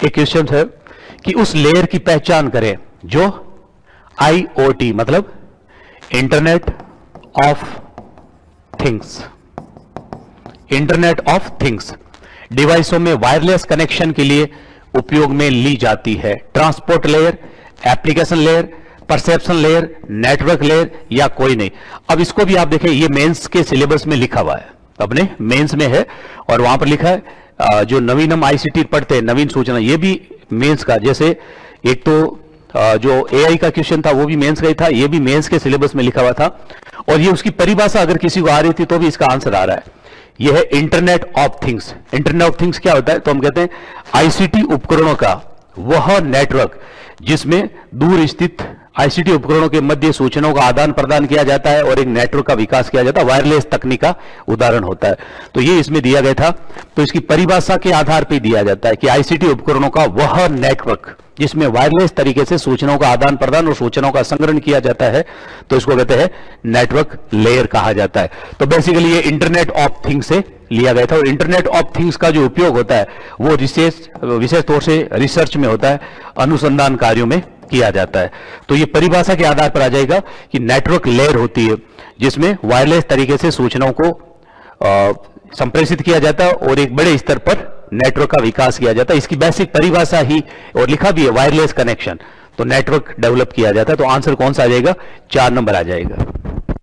एक क्वेश्चन है कि उस लेयर की पहचान करें जो IoT मतलब internet of things, internet of things डिवाइसों में वायरलेस कनेक्शन के लिए उपयोग में ली जाती है। Transport layer, application layer, perception layer, network layer या कोई नहीं। अब इसको भी आप देखें, ये मेंस के सिलेबस में लिखा हुआ है, अपने मेंस में है और वहां पर लिखा है जो नवीन हम ICT पढ़ते हैं, नवीन सूचना, ये भी मेंस का। जैसे एक तो जो AI का क्वेश्चन था वो भी मेंस का ही था, ये भी मेंस के सिलेबस में लिखा हुआ था और ये उसकी परिभाषा अगर किसी को आ रही थी तो भी इसका आंसर आ रहा है। यह है internet of things. Internet of things क्या होता है? तो हम कहते हैं ICT उपकरणों का वह नेटवर्क जिसमें दूर स्थित ICT उपकरणों के मध्य सूचनाओं का आदान प्रदान किया जाता है और एक नेटवर्क का विकास किया जाता है। वायरलेस तकनीक का उदाहरण होता है। तो ये इसमें दिया गया था, तो इसकी परिभाषा के आधार पर दिया जाता है कि ICT उपकरणों का वह नेटवर्क जिसमें वायरलेस तरीके से सूचनाओं का आदान प्रदान और सूचनाओं का संग्रहण किया जाता है, तो इसको कहते हैं नेटवर्क लेयर कहा जाता है। तो बेसिकली ये इंटरनेट ऑफ थिंग्स से लिया गया था और इंटरनेट ऑफ थिंग्स का जो उपयोग होता है वो विशेष तौर से रिसर्च में होता है, अनुसंधान कार्यों में किया जाता है। तो ये परिभाषा के आधार पर आ जाएगा कि नेटवर्क लेयर होती है जिसमें वायरलेस तरीके से सूचनाओं को संप्रेषित किया जाता है और एक बड़े स्तर पर नेटवर्क का विकास किया जाता है। इसकी बेसिक परिभाषा ही और लिखा भी है वायरलेस कनेक्शन, तो नेटवर्क डेवलप किया जाता है। तो आंसर कौन सा आ जाएगा? 4 नंबर आ जाएगा।